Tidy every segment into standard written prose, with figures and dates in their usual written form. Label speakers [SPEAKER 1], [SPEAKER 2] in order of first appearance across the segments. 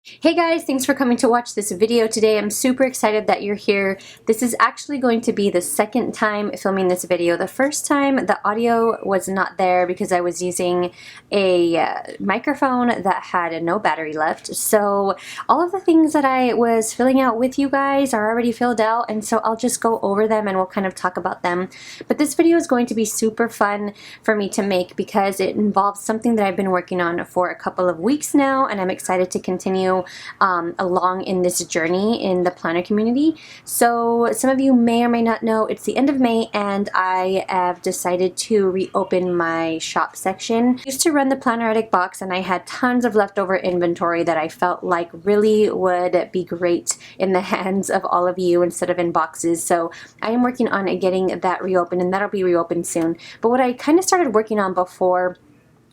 [SPEAKER 1] Hey guys, thanks for coming to watch this video today. I'm super excited that you're here. This is actually going to be the second time filming this video. The first time the audio was not there because I was using a microphone that had no battery left. So all of the things that I was filling out with you guys are already filled out, and so I'll just go over them and we'll kind of talk about them. But this video is going to be super fun for me to make because it involves something that I've been working on for a couple of weeks now, and I'm excited to continue along in this journey in the planner community. So some of you may or may not know it's the end of May and I have decided to reopen my shop section. I used to run the Planner Addict box and I had tons of leftover inventory that I felt like really would be great in the hands of all of you instead of in boxes. So I am working on getting that reopened, and that'll be reopened soon. But what I kind of started working on before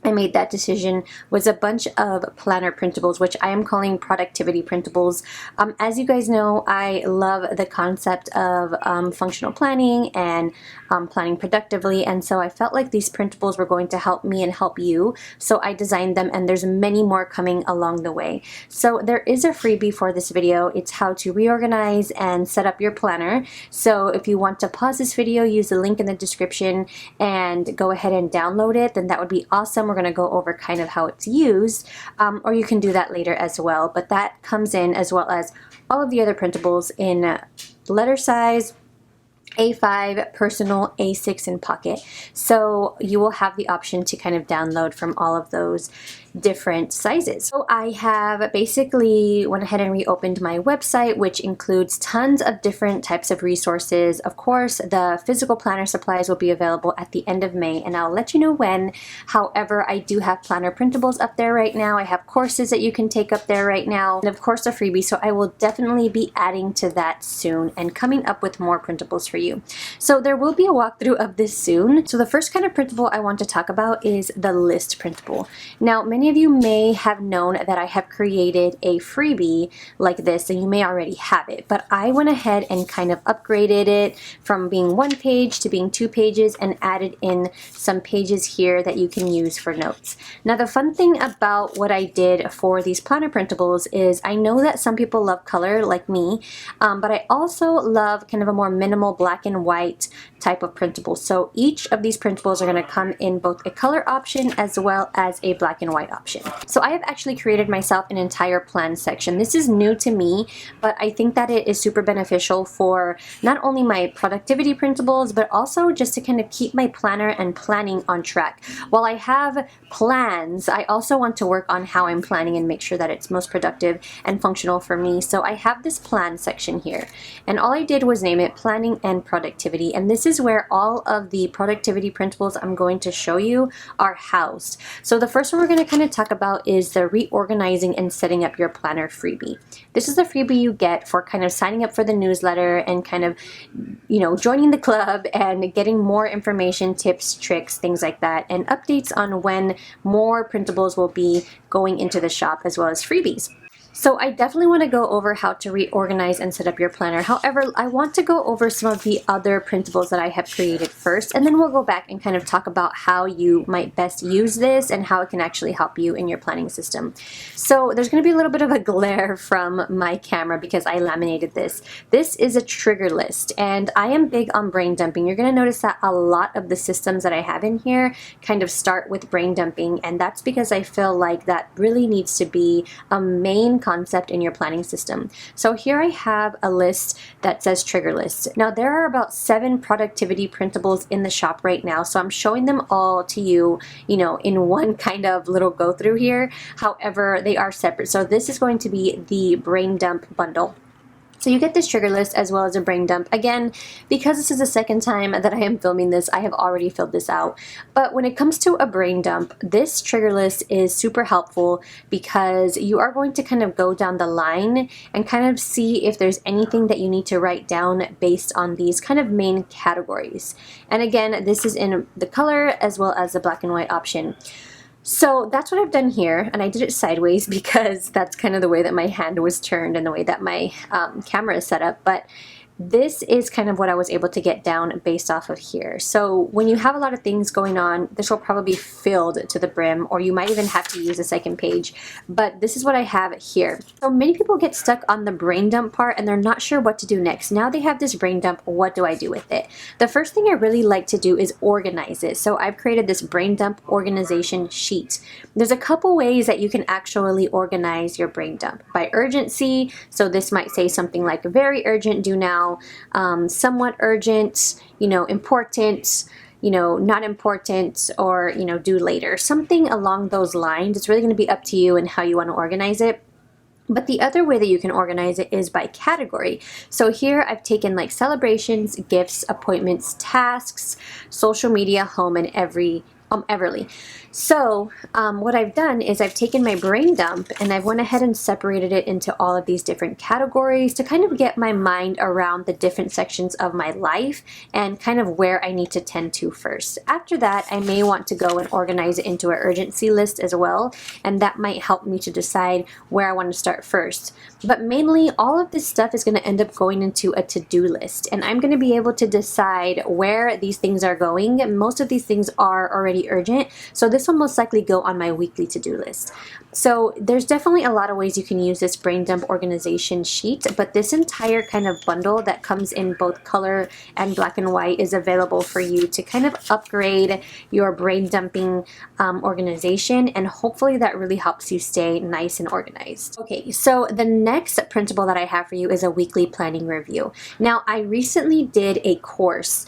[SPEAKER 1] I made that decision was a bunch of planner printables, which I am calling productivity printables. As you guys know, I love the concept of functional planning and planning productively, and so I felt like these printables were going to help me and help you, so I designed them, and there's many more coming along the way. So there is a freebie for this video. It's how to reorganize and set up your planner. So if you want to pause this video, use the link in the description and go ahead and download it, then that would be awesome. We're going to go over kind of how it's used, or you can do that later as well, but that comes in as well as all of the other printables in letter size, A5, personal, A6, and pocket. So you will have the option to kind of download from all of those different sizes. So I have basically went ahead and reopened my website, which includes tons of different types of resources. Of course, the physical planner supplies will be available at the end of May, and I'll let you know when. However, I do have planner printables up there right now. I have courses that you can take up there right now, and of course a freebie. So I will definitely be adding to that soon and coming up with more printables for you. So there will be a walkthrough of this soon. So the first kind of printable I want to talk about is the list printable. Now, many of you may have known that I have created a freebie like this, and you may already have it, but I went ahead and kind of upgraded it from being 1 page to being 2 pages and added in some pages here that you can use for notes. Now, the fun thing about what I did for these planner printables is I know that some people love color like me, but I also love kind of a more minimal black and white type of printable. So each of these printables are going to come in both a color option as well as a black and white option. So I have actually created myself an entire plan section. This is new to me, but I think that it is super beneficial for not only my productivity printables, but also just to kind of keep my planner and planning on track. While I have plans, I also want to work on how I'm planning and make sure that it's most productive and functional for me. So I have this plan section here, and all I did was name it Planning and Productivity, and this is where all of the productivity printables I'm going to show you are housed. So the first one we're going to kind of talk about is the reorganizing and setting up your planner freebie. This is the freebie you get for kind of signing up for the newsletter and kind of, you know, joining the club and getting more information, tips, tricks, things like that, and updates on when more printables will be going into the shop, as well as freebies. So I definitely want to go over how to reorganize and set up your planner. However, I want to go over some of the other printables that I have created first, and then we'll go back and kind of talk about how you might best use this and how it can actually help you in your planning system. So there's going to be a little bit of a glare from my camera because I laminated this. This is a trigger list, and I am big on brain dumping. You're going to notice that a lot of the systems that I have in here kind of start with brain dumping, and that's because I feel like that really needs to be a main concept in your planning system. So here I have a list that says trigger list. Now there are about 7 productivity printables in the shop right now, so I'm showing them all to you, you know, in one kind of little go through here. However, they are separate. So this is going to be the brain dump bundle. So you get this trigger list as well as a brain dump. Again, because this is the second time that I am filming this, I have already filled this out. But when it comes to a brain dump, this trigger list is super helpful because you are going to kind of go down the line and kind of see if there's anything that you need to write down based on these kind of main categories. And again, this is in the color as well as the black and white option. So that's what I've done here, and I did it sideways because that's kind of the way that my hand was turned and the way that my camera is set up. But this is kind of what I was able to get down based off of here. So when you have a lot of things going on, this will probably be filled to the brim, or you might even have to use a second page, but this is what I have here. So many people get stuck on the brain dump part and they're not sure what to do next. Now they have this brain dump, what do I do with it? The first thing I really like to do is organize it. So I've created this brain dump organization sheet. There's a couple ways that you can actually organize your brain dump. By urgency, so this might say something like very urgent, do now, somewhat urgent, important, not important, or, do later. Something along those lines. It's really going to be up to you and how you want to organize it. But the other way that you can organize it is by category. So here I've taken like celebrations, gifts, appointments, tasks, social media, home, and Everly. So what I've done is I've taken my brain dump and I've went ahead and separated it into all of these different categories to kind of get my mind around the different sections of my life and kind of where I need to tend to first. After that, I may want to go and organize it into an urgency list as well, and that might help me to decide where I want to start first. But mainly all of this stuff is going to end up going into a to-do list, and I'm going to be able to decide where these things are going. Most of these things are already urgent, so this will most likely go on my weekly to-do list. So there's definitely a lot of ways you can use this brain dump organization sheet, but this entire kind of bundle that comes in both color and black and white is available for you to kind of upgrade your brain dumping organization, and hopefully that really helps you stay nice and organized. Okay, so the next printable that I have for you is a weekly planning review. Now, I recently did a course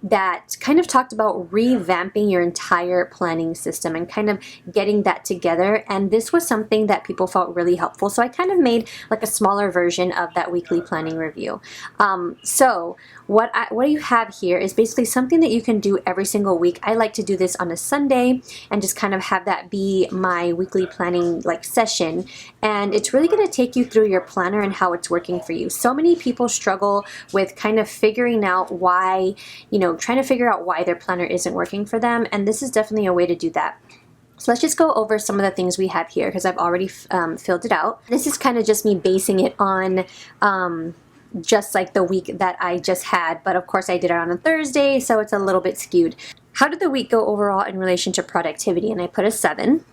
[SPEAKER 1] that kind of talked about revamping your entire planning system and kind of getting that together, and this was something that people felt really helpful, so I kind of made like a smaller version of that weekly planning review. So what you have here is basically something that you can do every single week. I like to do this on a Sunday and just kind of have that be my weekly planning like session, and it's really going to take you through your planner and how it's working for you. So many people struggle with kind of figuring out why, trying to figure out why their planner isn't working for them, and this is definitely a way to do that. So let's just go over some of the things we have here because I've already filled it out. This is kind of just me basing it on just like the week that I just had, but of course I did it on a Thursday, so it's a little bit skewed. How did the week go overall in relation to productivity? And I put a 7.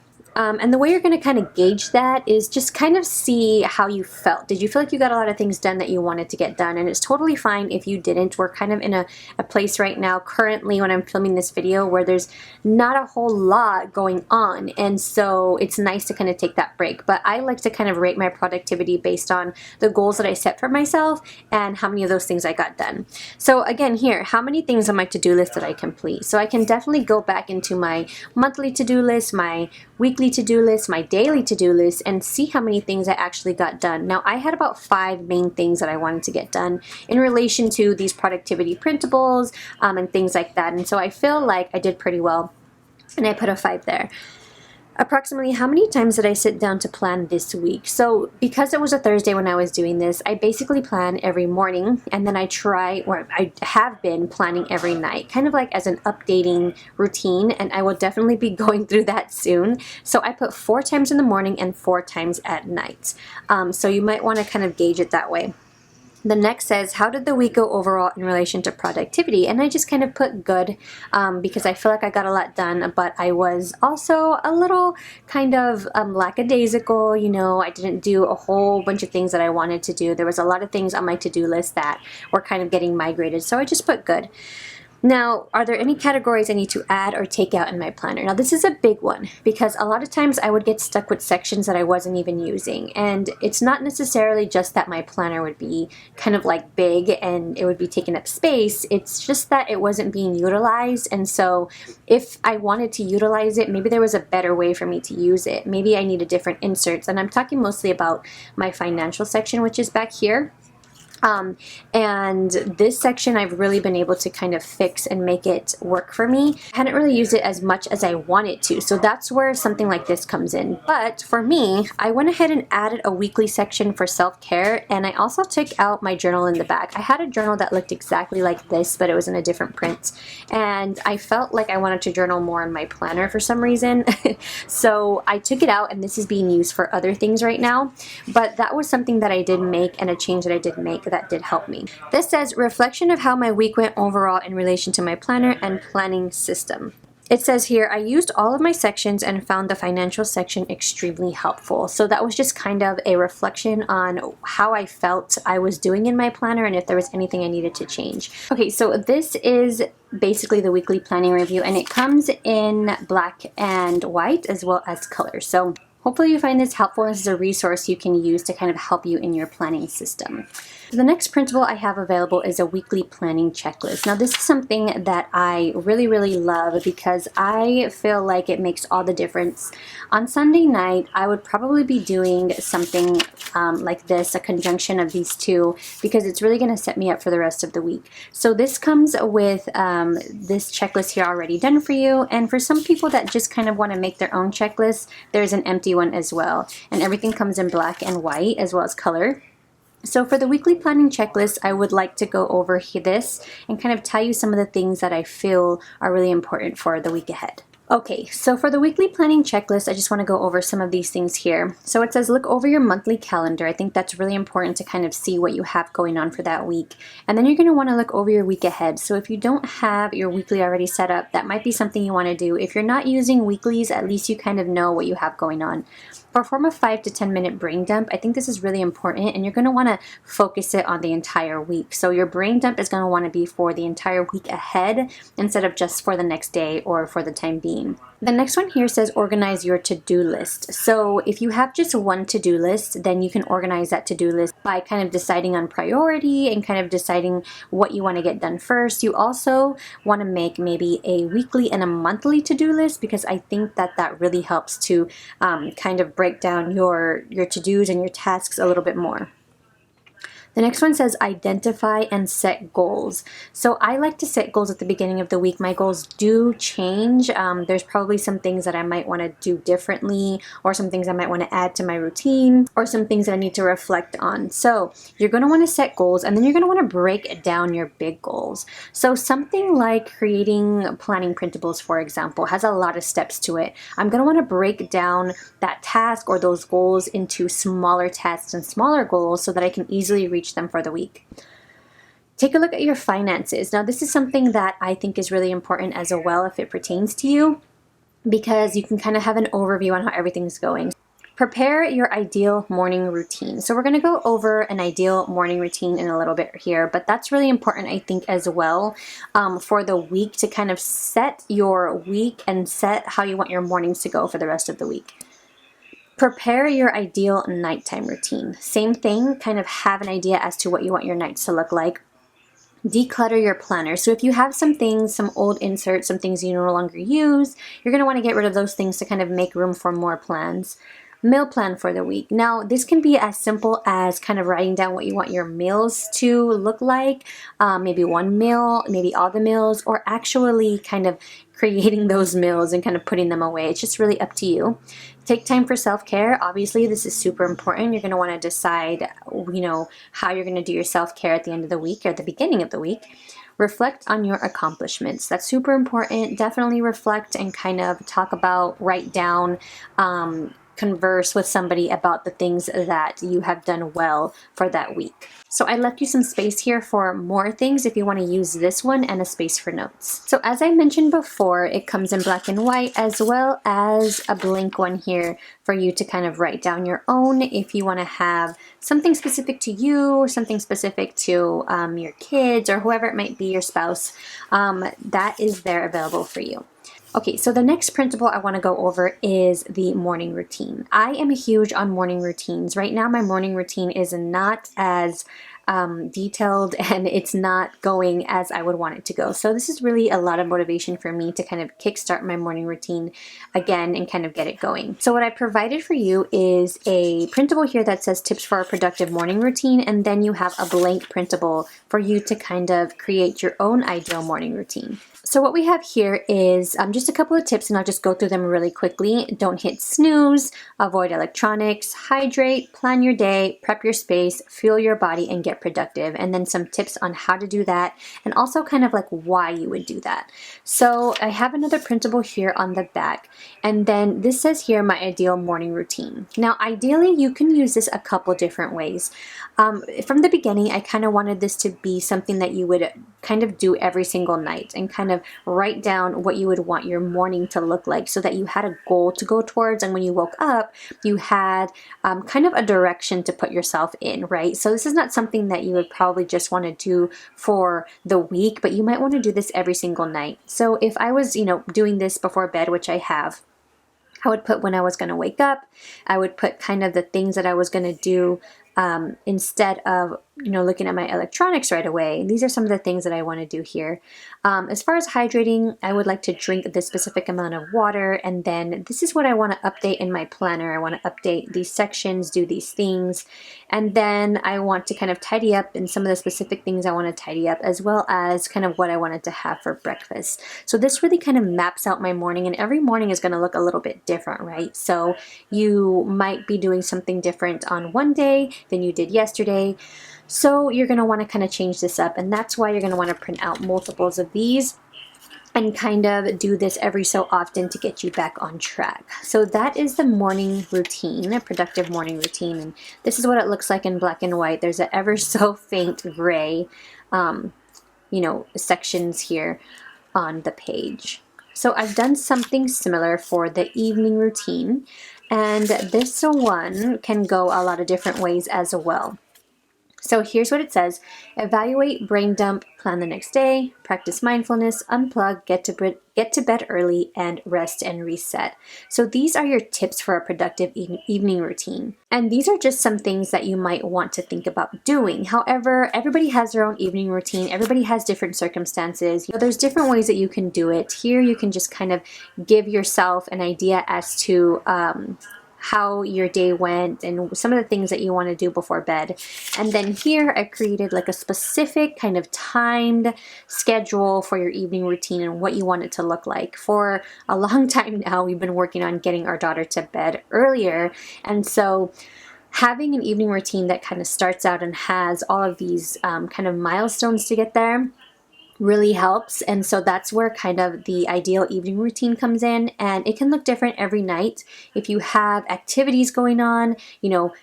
[SPEAKER 1] And the way you're going to kind of gauge that is just kind of see how you felt. Did you feel like you got a lot of things done that you wanted to get done? And it's totally fine if you didn't. We're kind of in a place right now currently when I'm filming this video where there's not a whole lot going on. And so it's nice to kind of take that break. But I like to kind of rate my productivity based on the goals that I set for myself and how many of those things I got done. So again here, how many things on my to-do list did I complete? So I can definitely go back into my monthly to-do list, my weekly to-do list, my daily to-do list, and see how many things I actually got done. Now, I had about 5 main things that I wanted to get done in relation to these productivity printables and things like that, and so I feel like I did pretty well, and I put a 5 there. Approximately how many times did I sit down to plan this week? So because it was a Thursday when I was doing this, I basically plan every morning, and then I have been planning every night, kind of like as an updating routine, and I will definitely be going through that soon. So I put 4 times in the morning and 4 times at night. So you might want to kind of gauge it that way. The next says, how did the week go overall in relation to productivity? And I just kind of put good because I feel like I got a lot done, but I was also a little kind of lackadaisical. I didn't do a whole bunch of things that I wanted to do. There was a lot of things on my to-do list that were kind of getting migrated, so I just put good. Now, are there any categories I need to add or take out in my planner? Now, this is a big one because a lot of times I would get stuck with sections that I wasn't even using. And it's not necessarily just that my planner would be kind of like big and it would be taking up space. It's just that it wasn't being utilized. And so if I wanted to utilize it, maybe there was a better way for me to use it. Maybe I needed different inserts. And I'm talking mostly about my financial section, which is back here. And this section I've really been able to kind of fix and make it work for me. I hadn't really used it as much as I wanted to, so that's where something like this comes in. But for me, I went ahead and added a weekly section for self-care, and I also took out my journal in the back. I had a journal that looked exactly like this, but it was in a different print, and I felt like I wanted to journal more in my planner for some reason. So I took it out, and this is being used for other things right now. But that was something that I did make and a change that I did make. that did help me. This says, reflection of how my week went overall in relation to my planner and planning system. It says here, I used all of my sections and found the financial section extremely helpful. So that was just kind of a reflection on how I felt I was doing in my planner and if there was anything I needed to change. Okay, so this is basically the weekly planning review, and it comes in black and white as well as color. So hopefully you find this helpful. This is a resource you can use to kind of help you in your planning system. The next printable I have available is a weekly planning checklist. Now this is something that I really love because I feel like it makes all the difference. On Sunday night, I would probably be doing something like this, a conjunction of these two, because it's really going to set me up for the rest of the week. So this comes with this checklist here already done for you, and for some people that just kind of want to make their own checklist, there's an empty one as well, and everything comes in black and white as well as color. So for the weekly planning checklist, I would like to go over this and kind of tell you some of the things that I feel are really important for the week ahead. Okay, so for the weekly planning checklist, I just want to go over some of these things here. So it says look over your monthly calendar. I think that's really important to kind of see what you have going on for that week. And then you're going to want to look over your week ahead. So if you don't have your weekly already set up, that might be something you want to do. If you're not using weeklies, at least you kind of know what you have going on. Perform a 5 to 10 minute brain dump. I think this is really important, and you're going to want to focus it on the entire week. So your brain dump is going to want to be for the entire week ahead instead of just for the next day or for the time being. The next one here says organize your to-do list. So if you have just one to-do list, then you can organize that to-do list by kind of deciding on priority and kind of deciding what you want to get done first. You also want to make maybe a weekly and a monthly to-do list, because I think that that really helps to kind of break down your to-dos and your tasks a little bit more. The next one says identify and set goals. So I like to set goals at the beginning of the week. My goals do change. There's probably some things that I might want to do differently, or some things I might want to add to my routine, or some things that I need to reflect on. So you're going to want to set goals, and then you're going to want to break down your big goals. So something like creating planning printables, for example, has a lot of steps to it. I'm going to want to break down that task or those goals into smaller tasks and smaller goals so that I can easily reach them for the week. Take a look at your finances. Now this is something that I think is really important as well if it pertains to you, because you can kind of have an overview on how everything's going. Prepare your ideal morning routine. So we're going to go over an ideal morning routine in a little bit here, but that's really important, I think, as well for the week, to kind of set your week and set how you want your mornings to go for the rest of the week. Prepare your ideal nighttime routine. Same thing, kind of have an idea as to what you want your nights to look like. Declutter your planner. So if you have some things, some old inserts, some things you no longer use, you're going to want to get rid of those things to kind of make room for more plans. Meal plan for the week. Now this can be as simple as kind of writing down what you want your meals to look like, maybe one meal, maybe all the meals, or actually kind of creating those meals and kind of putting them away. It's just really up to you. Take time for self-care. Obviously this is super important. You're going to want to decide, you know, how you're going to do your self-care at the end of the week or at the beginning of the week. Reflect on your accomplishments. That's super important. Definitely reflect and kind of talk about, write down, converse with somebody about the things that you have done well for that week. So I left you some space here for more things if you want to use this one, and a space for notes. So as I mentioned before, it comes in black and white as well as a blank one here for you to kind of write down your own if you want to have something specific to you or something specific to your kids or whoever it might be, your spouse. That is there available for you. Okay, so the next printable I want to go over is the morning routine. I am huge on morning routines. Right now my morning routine is not as detailed, and it's not going as I would want it to go. So this is really a lot of motivation for me to kind of kickstart my morning routine again and kind of get it going. So what I provided for you is a printable here that says tips for a productive morning routine, and then you have a blank printable for you to kind of create your own ideal morning routine. So what we have here is just a couple of tips, and I'll just go through them really quickly. Don't hit snooze, avoid electronics, hydrate, plan your day, prep your space, fuel your body, and get productive. And then some tips on how to do that, and also kind of like why you would do that. So I have another printable here on the back, and then this says here my ideal morning routine. Now ideally you can use this a couple different ways. From the beginning I kind of wanted this to be something that you would kind of do every single night, and kind of write down what you would want your morning to look like, so that you had a goal to go towards, and when you woke up you had kind of a direction to put yourself in, right? So this is not something that you would probably just want to do for the week, but you might want to do this every single night. So if I was, doing this before bed, which I have, I would put when I was going to wake up. I would put kind of the things that I was going to do instead of looking at my electronics right away. These are some of the things that I want to do here. As far as hydrating, I would like to drink this specific amount of water, and then this is what I want to update in my planner. I want to update these sections, do these things, and then I want to kind of tidy up in some of the specific things I want to tidy up, as well as kind of what I wanted to have for breakfast. So this really kind of maps out my morning, and every morning is going to look a little bit different, right? So you might be doing something different on one day than you did yesterday. So you're going to want to kind of change this up, and that's why you're going to want to print out multiples of these and kind of do this every so often to get you back on track. So that is the morning routine, a productive morning routine, and this is what it looks like in black and white. There's an ever so faint gray, sections here on the page. So I've done something similar for the evening routine, and this one can go a lot of different ways as well. So here's what it says: evaluate, brain dump, plan the next day, practice mindfulness, unplug, get to bed early, and rest and reset. So these are your tips for a productive evening routine. And these are just some things that you might want to think about doing. However, everybody has their own evening routine. Everybody has different circumstances. There's different ways that you can do it. Here you can just kind of give yourself an idea as to how your day went and some of the things that you want to do before bed. And then here I created like a specific kind of timed schedule for your evening routine and what you want it to look like. For a long time now, we've been working on getting our daughter to bed earlier. And so having an evening routine that kind of starts out and has all of these kind of milestones to get there really helps. And so that's where kind of the ideal evening routine comes in, and it can look different every night. If you have activities going on,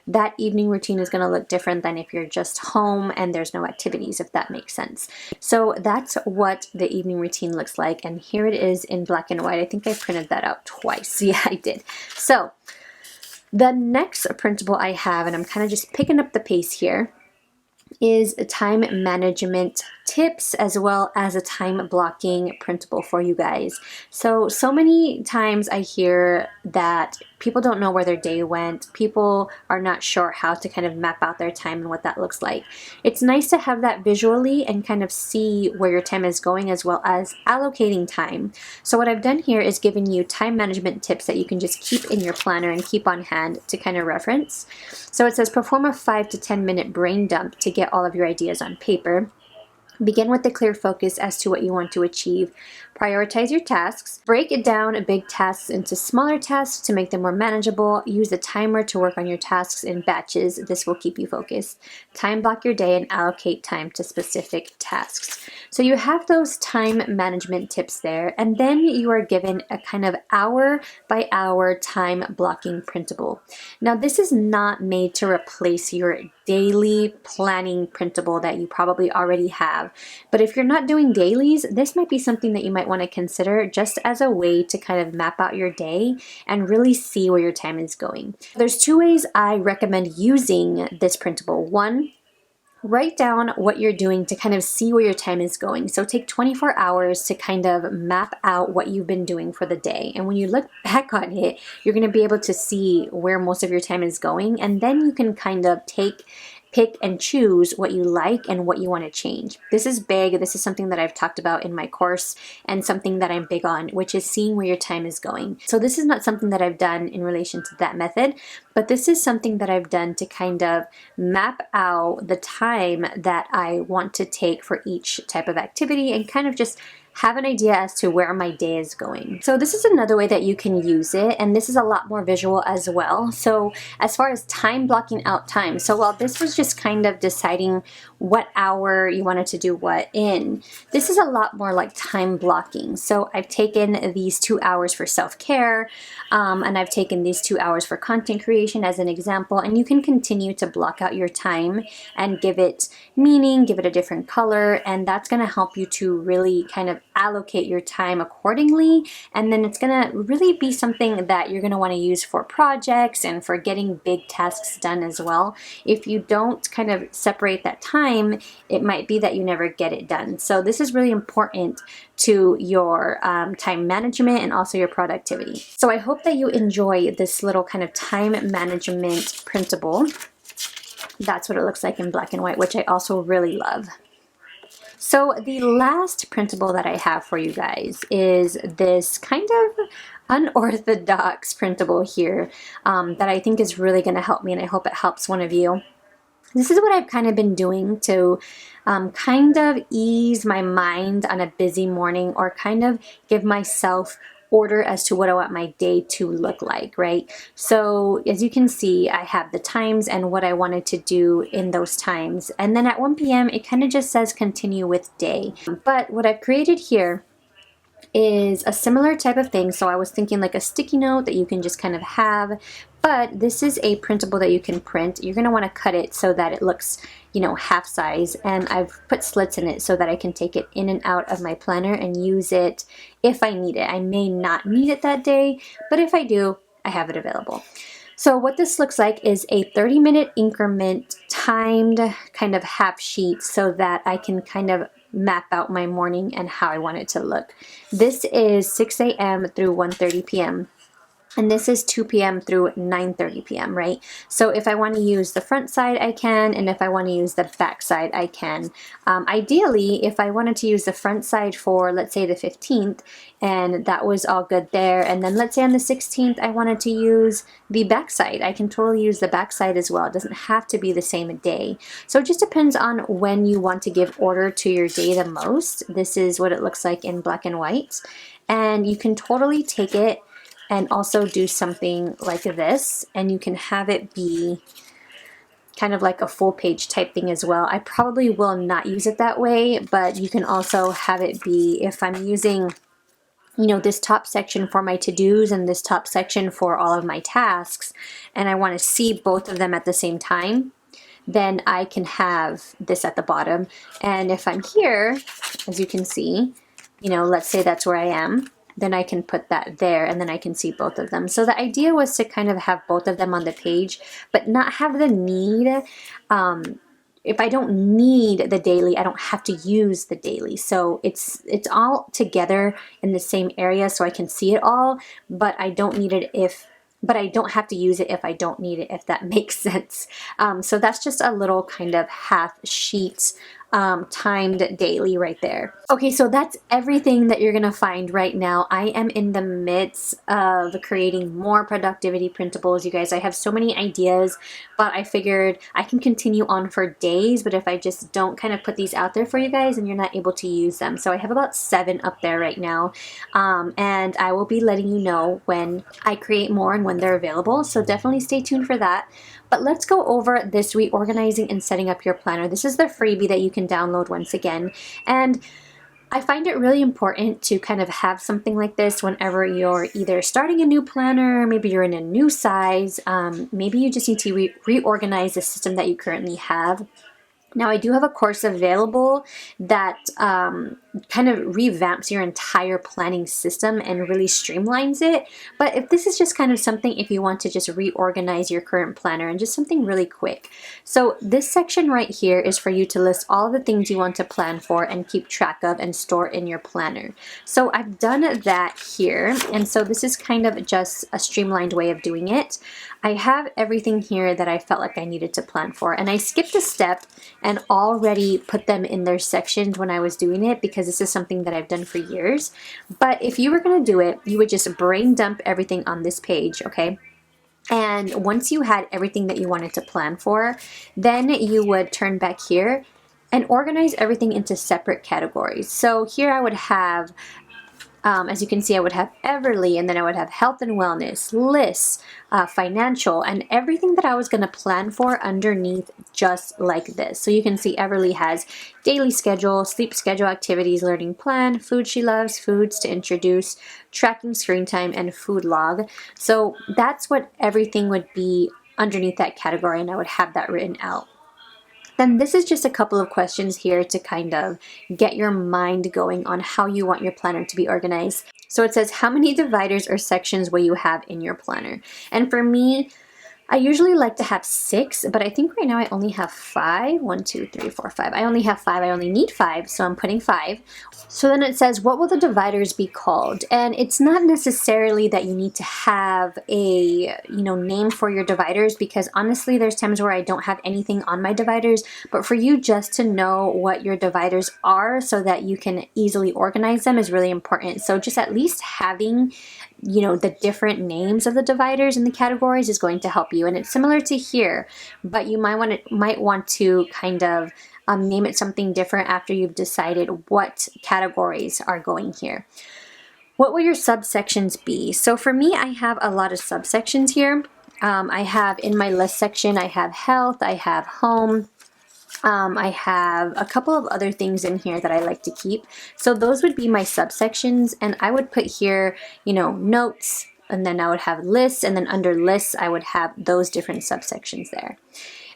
[SPEAKER 1] that evening routine is going to look different than if you're just home and there's no activities, if that makes sense. So that's what the evening routine looks like, and here it is in black and white. I think I printed that out twice. Yeah, I did. So the next printable I have, and I'm kind of just picking up the pace here, is a time management tips, as well as a time blocking printable for you guys. So many times I hear that people don't know where their day went. People are not sure how to kind of map out their time and what that looks like. It's nice to have that visually and kind of see where your time is going, as well as allocating time. So what I've done here is given you time management tips that you can just keep in your planner and keep on hand to kind of reference. So it says perform a 5 to 10 minute brain dump to get all of your ideas on paper. Begin with a clear focus as to what you want to achieve. Prioritize your tasks. Break it down big tasks into smaller tasks to make them more manageable. Use a timer to work on your tasks in batches. This will keep you focused. Time block your day and allocate time to specific tasks. So you have those time management tips there, and then you are given a kind of hour by hour time blocking printable. Now this is not made to replace your daily planning printable that you probably already have. But if you're not doing dailies, this might be something that you might want to consider just as a way to kind of map out your day and really see where your time is going. There's two ways I recommend using this printable. One, write down what you're doing to kind of see where your time is going. So take 24 hours to kind of map out what you've been doing for the day. And when you look back on it, you're going to be able to see where most of your time is going. And then you can kind of pick and choose what you like and what you want to change. This is big. This is something that I've talked about in my course and something that I'm big on, which is seeing where your time is going. So this is not something that I've done in relation to that method, but this is something that I've done to kind of map out the time that I want to take for each type of activity and kind of just have an idea as to where my day is going. So this is another way that you can use it, and this is a lot more visual as well. So as far as time blocking out time, so while this was just kind of deciding what hour you wanted to do what in, this is a lot more like time blocking. So I've taken these 2 hours for self-care, and I've taken these 2 hours for content creation as an example, and you can continue to block out your time and give it meaning, give it a different color, and that's going to help you to really kind of allocate your time accordingly. And then it's going to really be something that you're going to want to use for projects and for getting big tasks done as well. If you don't kind of separate that time, it might be that you never get it done. So this is really important to your time management and also your productivity. So I hope that you enjoy this little kind of time management printable. That's what it looks like in black and white, which I also really love. So the last printable that I have for you guys is this kind of unorthodox printable here that I think is really going to help me, and I hope it helps one of you. This is what I've kind of been doing to kind of ease my mind on a busy morning, or kind of give myself order as to what I want my day to look like, right? So as you can see, I have the times and what I wanted to do in those times. And then at 1 p.m. it kind of just says continue with day. But what I've created here is a similar type of thing. So I was thinking like a sticky note that you can just kind of have, but this is a printable that you can print. You're going to want to cut it so that it looks, you know, half size, and I've put slits in it so that I can take it in and out of my planner and use it if I need it. I may not need it that day, but if I do, I have it available. So what this looks like is a 30-minute increment timed kind of half sheet so that I can kind of map out my morning and how I want it to look. This is 6 a.m. through 1:30 p.m. and this is 2 p.m. through 9:30 p.m., right? So if I want to use the front side, I can, and if I want to use the back side, I can. Ideally, if I wanted to use the front side for, let's say, the 15th, and that was all good there, and then let's say on the 16th, I wanted to use the back side, I can totally use the back side as well. It doesn't have to be the same day. So it just depends on when you want to give order to your day the most. This is what it looks like in black and white, and you can totally take it and also do something like this, and you can have it be kind of like a full page type thing as well. I probably will not use it that way, but you can also have it be, if I'm using, you know, this top section for my to-dos and this top section for all of my tasks, and I want to see both of them at the same time, then I can have this at the bottom. And if I'm here, as you can see, you know, let's say that's where I am, then I can put that there, and then I can see both of them. So the idea was to kind of have both of them on the page, but not have the need. If I don't need the daily, I don't have to use the daily. So it's all together in the same area, so I can see it all, but I don't need it but I don't have to use it if I don't need it, if that makes sense. So that's just a little kind of half sheet timed daily right there. Okay, so that's everything that you're gonna find right now. I am in the midst of creating more productivity printables, you guys. I have so many ideas, but I figured I can continue on for days, but if I just don't kind of put these out there for you guys, then you're not able to use them. So I have about 7 up there right now, and I will be letting you know when I create more and when they're available, so definitely stay tuned for that. But let's go over this reorganizing and setting up your planner. This is the freebie that you can download once again. And I find it really important to kind of have something like this whenever you're either starting a new planner, maybe you're in a new size, maybe you just need to reorganize the system that you currently have. Now, I do have a course available that kind of revamps your entire planning system and really streamlines it. But if this is just kind of something, if you want to just reorganize your current planner and just something really quick. So this section right here is for you to list all the things you want to plan for and keep track of and store in your planner. So I've done that here. And so this is kind of just a streamlined way of doing it. I have everything here that I felt like I needed to plan for, and I skipped a step and already put them in their sections when I was doing it, because this is something that I've done for years. But if you were going to do it, you would just brain dump everything on this page, okay? And once you had everything that you wanted to plan for, then you would turn back here and organize everything into separate categories. So here I would have, as you can see, I would have Everly, and then I would have health and wellness, lists, financial, and everything that I was going to plan for underneath, just like this. So you can see Everly has daily schedule, sleep schedule, activities, learning plan, food she loves, foods to introduce, tracking screen time, and food log. So that's what everything would be underneath that category, and I would have that written out. Then this is just a couple of questions here to kind of get your mind going on how you want your planner to be organized. So it says, how many dividers or sections will you have in your planner? And for me, I usually like to have 6, but I think right now I only have 5. 1, 2, 3, 4, 5. I only have 5. I only need 5, so I'm putting 5. So then it says, what will the dividers be called? And it's not necessarily that you need to have a, name for your dividers, because honestly, there's times where I don't have anything on my dividers, but for you just to know what your dividers are so that you can easily organize them is really important. So just at least having the different names of the dividers and the categories is going to help you. And it's similar to here, but you might want to kind of name it something different after you've decided what categories are going here. What will your subsections be? So for me, I have a lot of subsections here. I have in my list section, I have health, I have home, I have a couple of other things in here that I like to keep. So those would be my subsections, and I would put here, notes, and then I would have lists, and then under lists, I would have those different subsections there.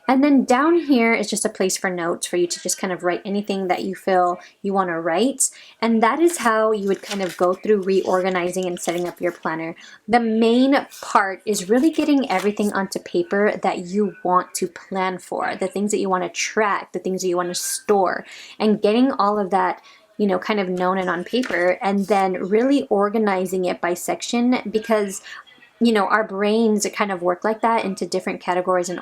[SPEAKER 1] And then down here is just a place for notes for you to just kind of write anything that you feel you want to write. And that is how you would kind of go through reorganizing and setting up your planner. The main part is really getting everything onto paper that you want to plan for, the things that you want to track, the things that you want to store, and getting all of that kind of known and on paper, and then really organizing it by section, because our brains kind of work like that into different categories and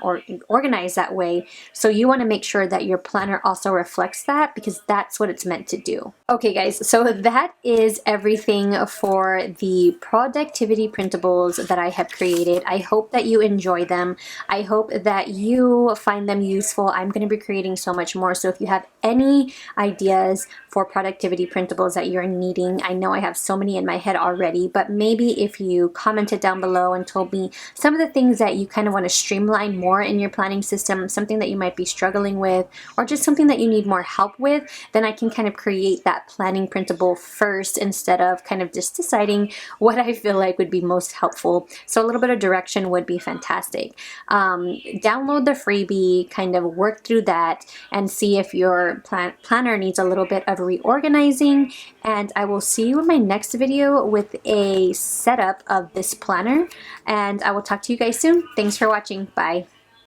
[SPEAKER 1] organize that way. So you want to make sure that your planner also reflects that, because that's what it's meant to do. Okay guys, so that is everything for the productivity printables that I have created. I hope that you enjoy them. I hope that you find them useful. I'm going to be creating so much more. So if you have any ideas for productivity printables that you're needing, I know I have so many in my head already, but maybe if you commented down below and told me some of the things that you kind of want to streamline more in your planning system, something that you might be struggling with, or just something that you need more help with, then I can kind of create that planning printable first, instead of kind of just deciding what I feel like would be most helpful. So a little bit of direction would be fantastic. Download the freebie, kind of work through that, and see if your planner needs a little bit of reorganizing. And I will see you in my next video with a setup of this planner, and I will talk to you guys soon. Thanks for watching. Bye.